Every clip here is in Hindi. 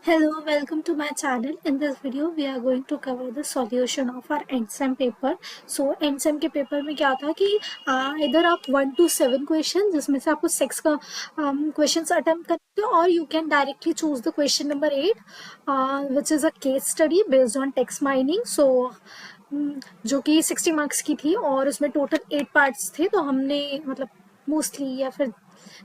Hello, welcome to my channel. In this video, we are going to cover the solution of our end-sem paper. So, end-sem के पेपर में क्या था कि इधर आप 1 to 7 क्वेश्चन जिसमें से आपको 6 का क्वेश्चंस अटेम्प्ट करते हो और you can directly choose the question number 8 which is a case study based on text mining. So जो कि 60 मार्क्स की थी और उसमें टोटल 8 पार्ट्स थे. तो हमने मतलब मोस्टली या फिर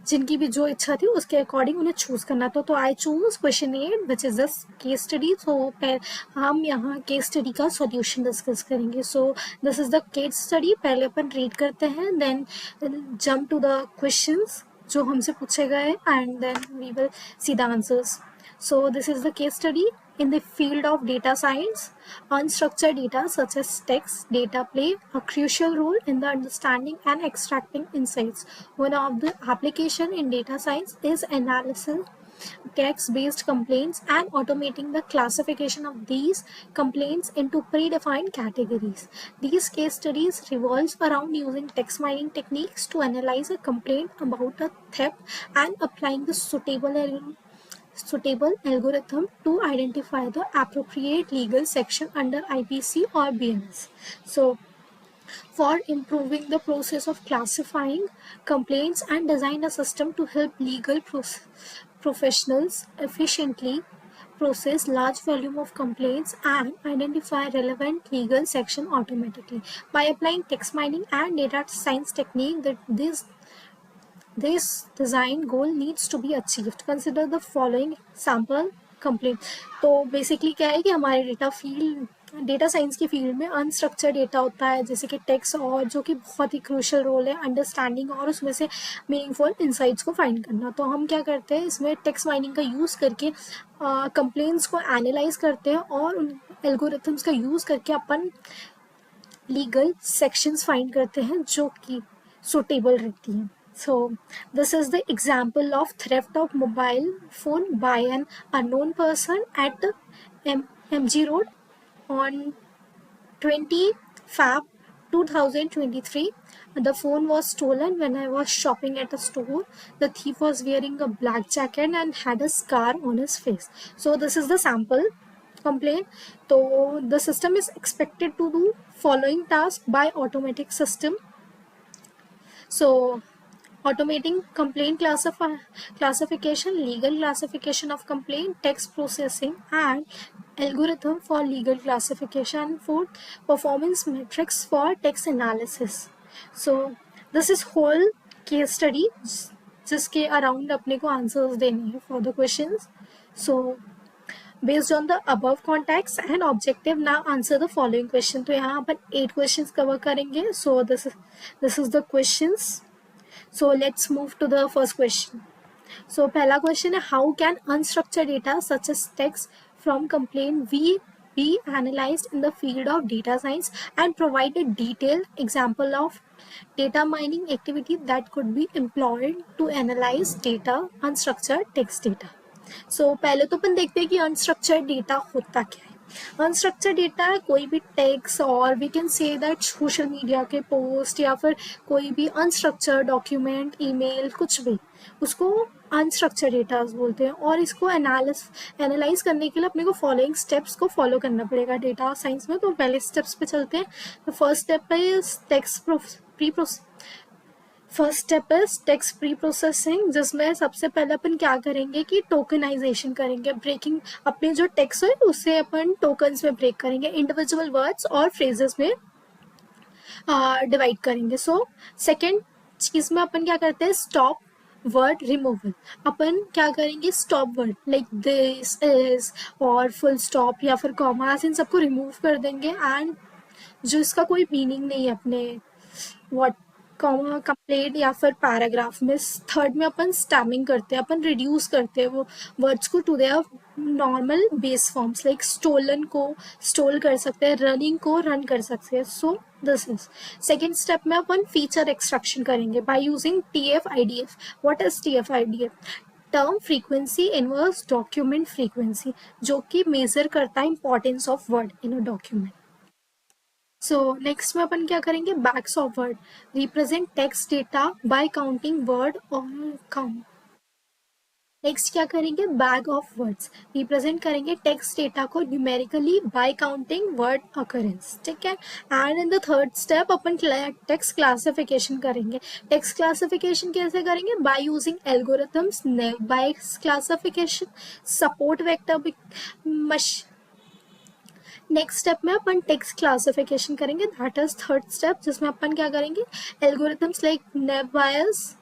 जिनकी भी जो इच्छा थी उसके अकॉर्डिंग उन्हें चूज करना था. तो I choose question 8 which is the case study. तो हम यहाँ केस स्टडी का सॉल्यूशन डिस्कस करेंगे. So this is the case study. पहले अपन रीड करते हैं, then jump to the questions जो हमसे पूछे गए and then we will see the answers. So this is the case study. In the field of data science, unstructured data such as text data play a crucial role in the understanding and extracting insights. One of the application in data science is analyzing text-based complaints and automating the classification of these complaints into predefined categories. These case studies revolves around using text mining techniques to analyze a complaint about a theft and applying the suitable algorithm to identify the appropriate legal section under IPC or BMS. So, for improving the process of classifying complaints and design a system to help legal professionals efficiently process large volume of complaints and identify relevant legal section automatically. By applying text mining and data science technique, this design goal needs to be achieved. Consider the following sample complaint. तो बेसिकली क्या है कि हमारे डेटा साइंस की फील्ड में अनस्ट्रक्चर्ड डेटा होता है जैसे कि टेक्स्ट, और जो कि बहुत ही क्रूशियल रोल है अंडरस्टैंडिंग और उसमें से मीनिंगफुल इंसाइट्स को फाइंड करना. तो हम क्या करते हैं, इसमें टेक्स्ट माइनिंग का यूज़ करके कंप्लेंट्स को एनालाइज करते हैं और उन एल्गोरिथम्स का यूज़ करके अपन लीगल सेक्शंस फाइंड करते हैं जो कि सुटेबल रहती हैं. So this is the example of theft of mobile phone by an unknown person at the MG Road on 20 Feb 2023. The phone was stolen when I was shopping at a store. The thief was wearing a black jacket and had a scar on his face. So this is the sample complaint. So the system is expected to do following task by automatic system. So automating complaint classification, legal classification of complaint, text processing, and algorithm for legal classification, for performance metrics for text analysis. So this is whole case study जिसके अराउंड अपने को आंसर्स देने हैं for the questions. So based on the above context and objective, now answer the following question. तो यहाँ अपन 8 questions cover करेंगे. So this is the questions. So let's move to the first question. So पहला question है, how can unstructured data such as text from complaint be analyzed in the field of data science, and provide a detailed example of data mining activity that could be employed to analyze data, unstructured text data. So पहले तो अपन देखते हैं कि unstructured data होता क्या है. अनस्ट्रक्चर्ड डेटा है कोई भी टेक्स्ट, और we can say that social media के पोस्ट या फिर कोई भी अनस्ट्रक्चर्ड डॉक्यूमेंट, ईमेल, कुछ भी, उसको अनस्ट्रक्चर्ड डेटा बोलते हैं. और इसको एनालाइज करने के लिए अपने को फॉलोइंग स्टेप्स को फॉलो करना पड़ेगा डेटा साइंस में. तो पहले स्टेप्स पे चलते हैं. तो फर्स्ट स्टेप है first step is text pre processing, जिसमें सबसे पहले अपन क्या करेंगे कि टोकनाइजेशन करेंगे. ब्रेकिंग, अपने जो टेक्स्ट है उसे अपन टोकन्स में ब्रेक करेंगे, इंडिविजुअल वर्ड्स और फ्रेजेस में डिवाइड करेंगे. सो सेकेंड चीज में अपन क्या करते हैं, स्टॉप वर्ड रिमूवल. अपन क्या करेंगे, stop word like this, is और फुल स्टॉप या फिर कॉमास, इन सबको रिमूव कर देंगे. एंड जो इसका कोई मीनिंग नहीं है अपने व्हाट कॉमा कंप्लेंट या फिर पैराग्राफ में. थर्ड में अपन स्टैमिंग करते हैं, अपन रिड्यूस करते हैं वो वर्ड्स को to their normal base forms. Like stolen को स्टोल कर सकते हैं, रनिंग को रन कर सकते हैं. So this is second step में अपन फीचर एक्सट्रैक्शन करेंगे by using TF-IDF. What is TF-IDF? Term frequency inverse document frequency, जो कि मेजर करता है importance of word in a document. So next में अपन क्या करेंगे, bags of word represent text data by counting word और काउंट नेक्स्ट क्या करेंगे, बैग ऑफ वर्ड्स रिप्रेजेंट करेंगे टेक्स्ट डेटा को numerically by counting word occurrence, ठीक है। And in the third step अपन टेक्स्ट क्लासिफिकेशन करेंगे। टेक्स्ट क्लासिफिकेशन कैसे करेंगे, by using algorithms, by classification, support vector next step में अपन टेक्स्ट क्लासिफिकेशन करेंगे, दैट इज थर्ड स्टेप, जिसमें अपन क्या करेंगे, algorithms like naive Bayes,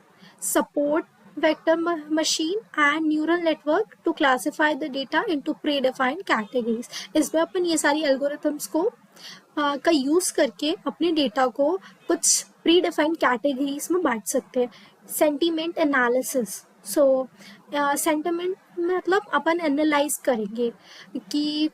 support vector machine and neural network to classify the data into predefined categories। इसमें अपन ये सारी algorithms को का यूज करके अपने डेटा को कुछ प्री डिफाइंड कैटेगरीज में बांट सकते हैं। सेंटीमेंट एनालिसिस, सो सेंटीमेंट मतलब अपन एनालाइज करेंगे कि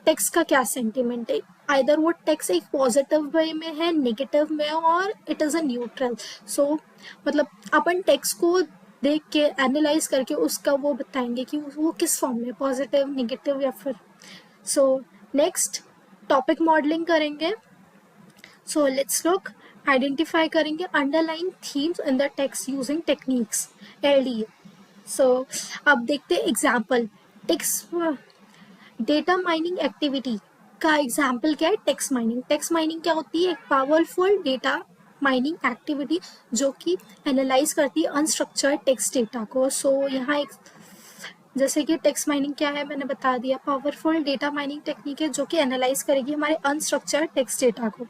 टेक्स्ट का क्या सेंटीमेंट है, आइदर वो टेक्स्ट एक पॉजिटिव वे में है, नेगेटिव में, और इट इज़ अ न्यूट्रल। सो मतलब अपन टेक्स्ट को देख के एनालाइज करके उसका वो बताएंगे कि वो किस फॉर्म में, पॉजिटिव, नेगेटिव या फिर। सो नेक्स्ट टॉपिक मॉडलिंग करेंगे। सो लेट्स लुक, आइडेंटिफाई करेंगे underline themes in the text using techniques, LDA. So अब देखते हैं example. Text data mining activity का एग्जाम्पल क्या है, टेक्स्ट माइनिंग। टेक्स्ट माइनिंग क्या होती है, एक पावरफुल डेटा माइनिंग एक्टिविटी जो कि एनालाइज करती है अनस्ट्रक्चर्ड टेक्स्ट डेटा को। सो यहाँ एक जैसे कि टेक्स्ट माइनिंग क्या है मैंने बता दिया, पावरफुल डेटा माइनिंग टेक्निक है जो कि एनालाइज करेगी हमारे अनस्ट्रक्चर्ड टेक्स्ट डेटा को।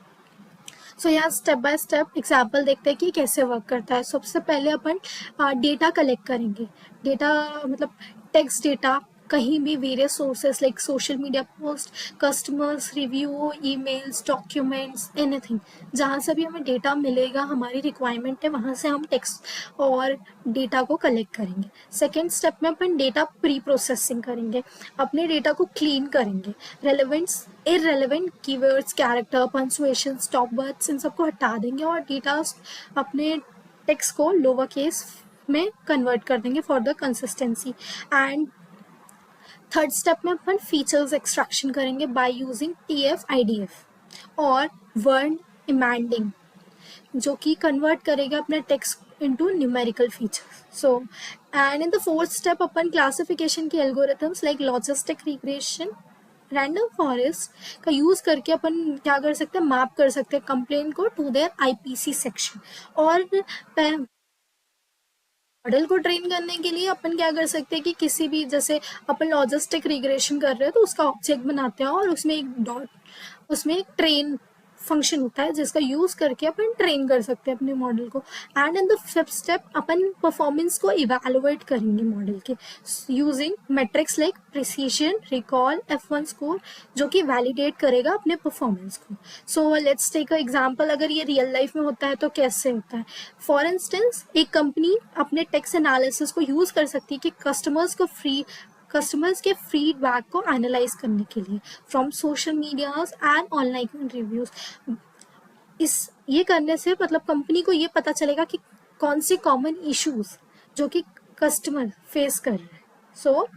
सो यहाँ स्टेप बाय स्टेप एग्जाम्पल देखते हैं कि कैसे वर्क करता है। सबसे पहले अपन डेटा कलेक्ट करेंगे। डेटा मतलब टेक्स्ट डेटा कहीं भी various sources like social media post, customers review, emails, documents, anything, जहाँ से भी हमें डेटा मिलेगा, हमारी रिक्वायरमेंट है, वहाँ से हम टेक्स्ट और डेटा को कलेक्ट करेंगे। सेकेंड स्टेप में अपन डेटा प्री प्रोसेसिंग करेंगे, अपने डेटा को क्लीन करेंगे, relevants irrelevant keywords, character, punctuation, stop words, इन सबको हटा देंगे और डेटा अपने टेक्स्ट को लोअर केस में कन्वर्ट कर देंगे for the consistency. And third step में अपन फीचर्स एक्सट्रैक्शन करेंगे बाय यूजिंग TF IDF और वर्ड इमेंडिंग, जो कि कन्वर्ट करेगा अपने text into numerical features. So and in the fourth step अपन क्लासिफिकेशन के algorithms like logistic regression, random forest का यूज करके अपन क्या कर सकते हैं, मैप कर सकते हैं कंप्लेंट को टू देयर IPC सेक्शन। और मॉडल को ट्रेन करने के लिए अपन क्या कर सकते हैं कि किसी भी, जैसे अपन लॉजिस्टिक रिग्रेशन कर रहे हैं तो उसका ऑब्जेक्ट बनाते हैं और उसमें एक डॉट, उसमें एक ट्रेन फंक्शन होता है जिसका यूज करके अपन ट्रेन कर सकते हैं अपने मॉडल को। And in the fifth step अपन परफॉर्मेंस को इवेलुएट करेंगे मॉडल के using metrics like precision, recall, F1 score, जो कि वैलिडेट करेगा अपने परफॉर्मेंस को। So let's take a example, अगर ये रियल लाइफ में होता है तो कैसे होता है। फॉर इंस्टेंस एक कंपनी अपने टेक्स्ट एनालिसिस को यूज कर सकती है कि कस्टमर्स के फीडबैक को एनालाइज करने के लिए from social medias and online reviews. ये करने से मतलब कंपनी को ये पता चलेगा कि कौन से कॉमन इश्यूज जो कि कस्टमर फेस कर रहे हैं। सो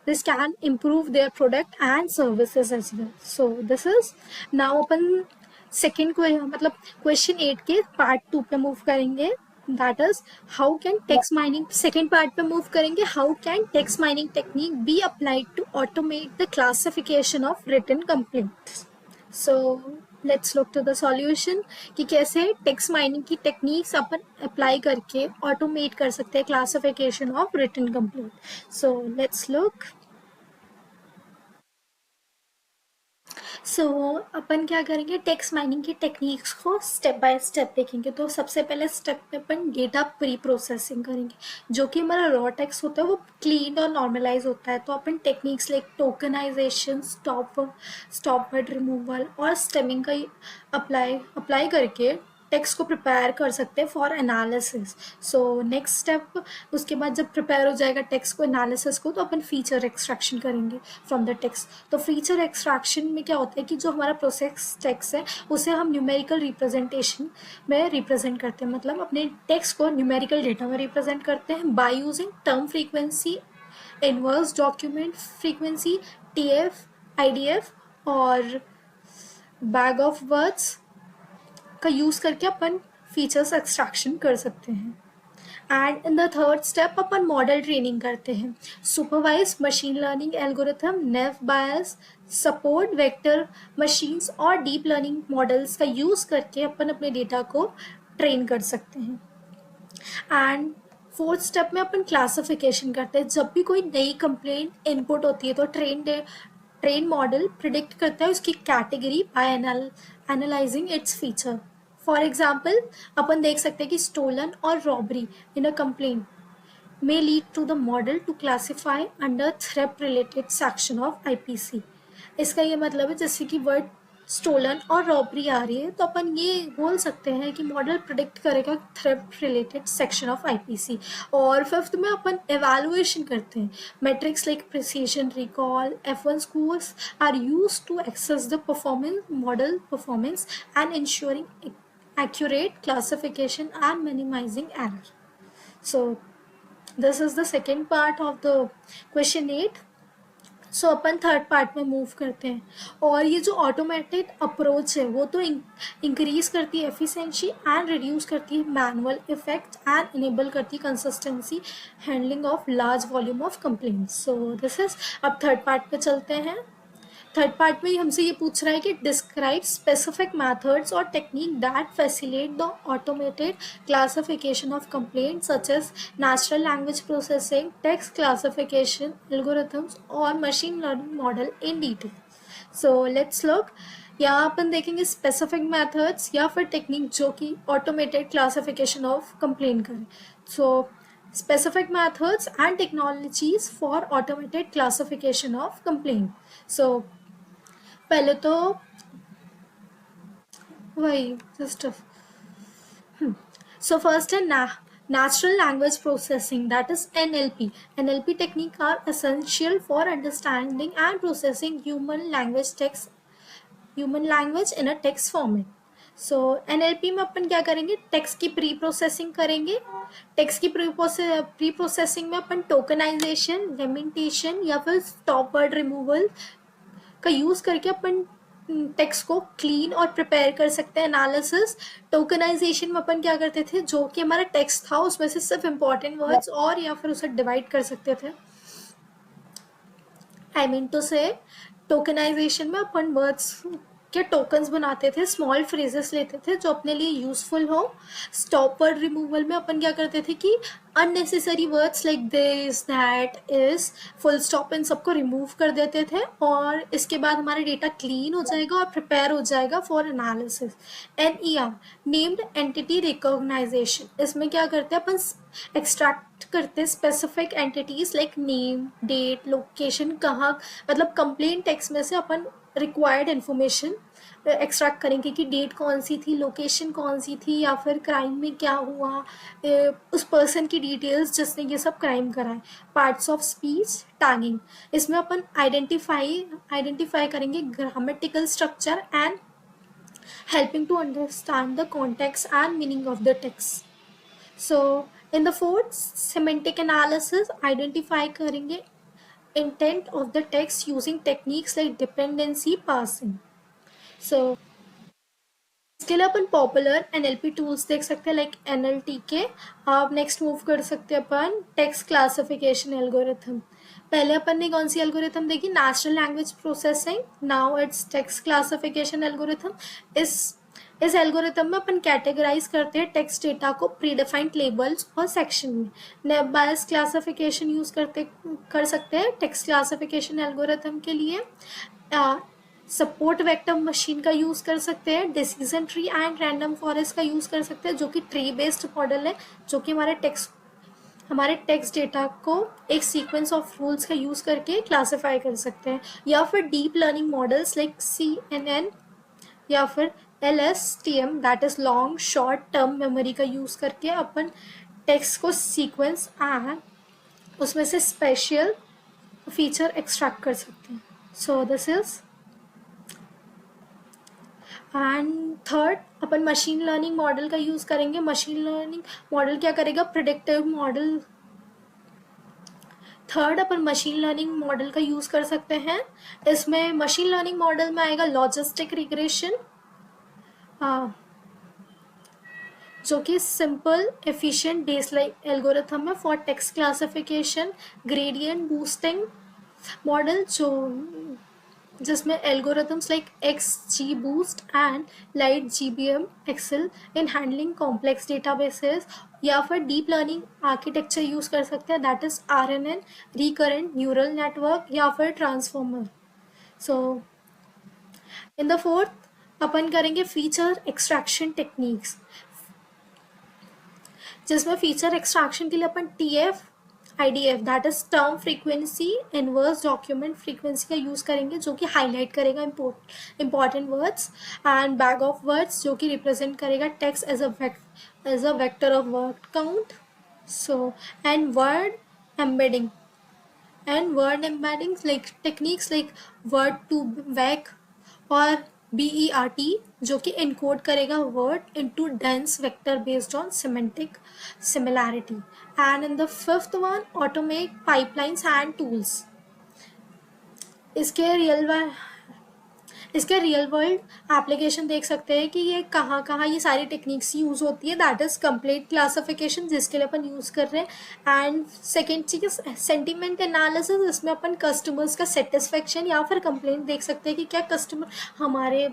this can improve their product and services as well. So this is now upon second को मतलब क्वेश्चन 8 के पार्ट 2 पे मूव करेंगे, that is how can text mining, second part पे मूव करेंगे, how can text mining technique be applied to automate the classification of written complaints. So let's look to the solution कि कैसे text mining की टेक्निक्स अपन अप्लाई करके ऑटोमेट कर सकते हैं classification of written complaint. So let's look. सो अपन क्या करेंगे, टेक्स्ट माइनिंग की टेक्निक्स को स्टेप बाय स्टेप देखेंगे। तो सबसे पहले स्टेप पे अपन डेटा प्री प्रोसेसिंग करेंगे, जो कि हमारा रॉ टेक्स्ट होता है वो क्लीन और नॉर्मलाइज होता है। तो अपन techniques like tokenization, stop word removal और स्टेमिंग का अप्लाई करके टेक्स्ट को प्रिपेयर कर सकते हैं for analysis. So next step, उसके बाद जब प्रिपेयर हो जाएगा टेक्स्ट को एनालिसिस को, तो अपन फीचर एक्सट्रैक्शन करेंगे फ्रॉम द टेक्स्ट। तो फीचर एक्सट्रैक्शन में क्या होता है कि जो हमारा प्रोसेस टेक्स्ट है उसे हम न्यूमेरिकल रिप्रेजेंटेशन में रिप्रेजेंट करते हैं, मतलब अपने टेक्स्ट को न्यूमेरिकल डेटा में रिप्रेजेंट करते हैं by using term frequency, inverse document frequency, TF IDF और बैग ऑफ वर्ड्स का यूज़ करके अपन फीचर्स एक्सट्रैक्शन कर सकते हैं। And in the third step upon model training करते हैं, सुपरवाइज मशीन लर्निंग एल्गोरिथम, नेव बायस, सपोर्ट वेक्टर मशीन्स और डीप लर्निंग मॉडल्स का यूज़ करके अपन अपने डेटा को ट्रेन कर सकते हैं। एंड फोर्थ स्टेप में अपन क्लासिफिकेशन करते हैं, जब भी कोई नई कंप्लेंट इनपुट होती है तो ट्रेन मॉडल प्रिडिक्ट करता है उसकी category by analyzing its feature. For example अपन देख सकते हैं कि स्टोलन और robbery in a complaint may lead to the model to classify under threat related section of IPC। इसका ये मतलब है जैसे कि वर्ड स्टोलन और रॉबरी आ रही है तो अपन ये बोल सकते हैं कि मॉडल प्रिडिक्ट करेगा threat related section of IPC. और फिफ्थ में अपन एवेलुएशन करते हैं, matrix like precision, recall, F1 scores are used to assess the performance model performance and ensuring accurate classification and minimizing error। So this is the second part of the question 8। So upon third part में मूव करते हैं, और ये जो ऑटोमेटेड अप्रोच है वो तो इंक्रीज करती है एफिशिएंसी एंड रिड्यूस करती है मैनुअल इफेक्ट एंड इनेबल करती है consistency handling of large volume of complaints. So this is, अब थर्ड पार्ट पे चलते हैं। थर्ड पार्ट में हमसे ये पूछ रहा है कि डिस्क्राइब स्पेसिफिक मेथड्स और technique that facilitate the automated classification of complaints such as natural language processing, text classification algorithms और machine learning model in detail. So let's look, यहाँ अपन देखेंगे स्पेसिफिक मेथड्स या फिर टेक्निक जो कि ऑटोमेटेड क्लासिफिकेशन ऑफ कंप्लेंट करें। सो specific methods and technologies for automated classification of complaint। So पहले तो वही जस्ट सो फर्स्ट है natural language processing, that is NLP। NLP technique are essential for understanding and processing human language in a text format। So NLP में अपन क्या करेंगे, टेक्स्ट की प्री प्रोसेसिंग करेंगे। टेक्स्ट की प्री प्रोसेसिंग में अपन टोकनाइजेशन, लेमेंटेशन या फिर स्टॉप वर्ड रिमूवल का यूज करके अपन टेक्स्ट को क्लीन और प्रिपेयर कर सकते हैं। एनालिसिस, टोकनाइजेशन में अपन क्या करते थे, जो कि हमारा टेक्स्ट था उसमें से सिर्फ इंपॉर्टेंट वर्ड्स और या फिर उसे डिवाइड कर सकते थे। आई मीन टू से टोकनाइजेशन में अपन वर्ड्स के टोकन्स बनाते थे, स्मॉल फ्रेजेस लेते थे जो अपने लिए यूजफुल हो। स्टॉप वर्ड रिमूवल में अपन क्या करते थे कि unnecessary words like this, that, is, full stop, इन सबको रिमूव कर देते थे और इसके बाद हमारा डेटा क्लीन हो जाएगा और प्रिपेयर हो जाएगा for analysis. NER, named entity recognition, इसमें क्या करते हैं अपन एक्सट्रैक्ट करते हैं specific entities like name, date, location, कहाँ, मतलब कंप्लेंट टेक्स्ट में से अपन रिक्वायर्ड इन्फॉर्मेशन एक्सट्रैक्ट करेंगे कि डेट कौन सी थी, लोकेशन कौन सी थी, या फिर क्राइम में क्या हुआ, उस पर्सन की डिटेल्स जिसने ये सब क्राइम करा है। पार्ट्स ऑफ स्पीच टैगिंग, इसमें अपन आइडेंटिफाई करेंगे grammatical structure and helping to understand the context and meaning of the text. So in the fourth, semantic analysis, identify करेंगे intent of the text using techniques like dependency parsing। So इसके लिए अपन पॉपुलर NLP टूल्स देख सकते हैं लाइक NLTK। अब नेक्स्ट मूव कर सकते हैं अपन टेक्स्ट क्लासिफिकेशन एल्गोरिथम। पहले अपन ने कौन सी एल्गोरिथम देखी, natural language processing, now it's text classification algorithm. इस एल्गोरिथम में अपन कैटेगराइज करते हैं टेक्स्ट डेटा को प्रीडिफाइंड लेबल्स और सेक्शन में। नेव बायस क्लासिफिकेशन यूज कर सकते हैं टेक्स्ट क्लासिफिकेशन एल्गोरिथम के लिए। सपोर्ट वेक्टर मशीन का यूज कर सकते हैं। Decision tree and random forest का यूज कर सकते हैं जो कि ट्री बेस्ड मॉडल है, जो कि हमारे टेक्स्ट डेटा को एक सीक्वेंस ऑफ रूल्स का यूज करके क्लासिफाई कर सकते हैं। या फिर deep learning models like CNN या फिर LSTM, that is long short term memory का यूज करके अपन टेक्स्ट को सीक्वेंस एंड उसमें से स्पेशल फीचर एक्सट्रैक्ट कर सकते हैं। So this is, and third upon machine learning model का यूज करेंगे। मशीन लर्निंग मॉडल क्या करेगा, प्रिडिक्टिव मॉडल। थर्ड अपन मशीन लर्निंग मॉडल का यूज कर सकते हैं। इसमें मशीन लर्निंग मॉडल में आएगा लॉजिस्टिक रिग्रेशन, जो कि सिंपल एफिशिएंट बेसलाइन एल्गोरिथम है for text classification, gradient boosting model, जो जिसमें algorithms like XGBoost and light GBM excel in handling complex databases, या फिर डीप लर्निंग आर्किटेक्चर यूज कर सकते हैं, that is RNN, recurrent neural network, या फिर transformer. So in the fourth अपन करेंगे फीचर एक्सट्रैक्शन टेक्निक्स, जिसमें फीचर एक्सट्रैक्शन के लिए अपन TF IDF that is term frequency inverse document frequency का यूज करेंगे, जो कि हाईलाइट करेगा important words, and bag of words जो कि रिप्रेजेंट करेगा text as a vector of word count. So and word embedding like techniques like word to vec और BERT, जो कि इनकोड करेगा word into dense vector based on semantic similarity. And in the fifth one automate pipelines and tools. इसके रियल वर्ल्ड एप्लीकेशन देख सकते हैं कि ये कहाँ कहाँ ये सारी टेक्निक्स यूज होती है, दैट इज कंप्लीट क्लासिफिकेशन जिसके लिए अपन यूज कर रहे हैं। एंड सेकेंड चीज सेंटिमेंट एनालिसिस, इसमें अपन कस्टमर्स का सेटिस्फेक्शन या फिर कंप्लेंट देख सकते हैं कि क्या कस्टमर हमारे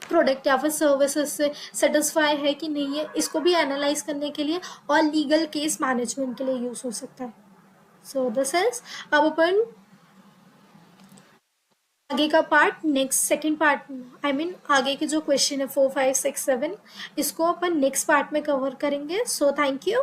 प्रोडक्ट या फिर सर्विसेज से सेटिस्फाई है कि नहीं है, इसको भी एनालाइज करने के लिए और लीगल केस मैनेजमेंट के लिए यूज हो सकता है। सो दिस इज अब अपन आगे का part next second part I mean आगे के जो क्वेश्चन है 4, 5, 6, 7 इसको अपन नेक्स्ट पार्ट में कवर करेंगे। So thank you.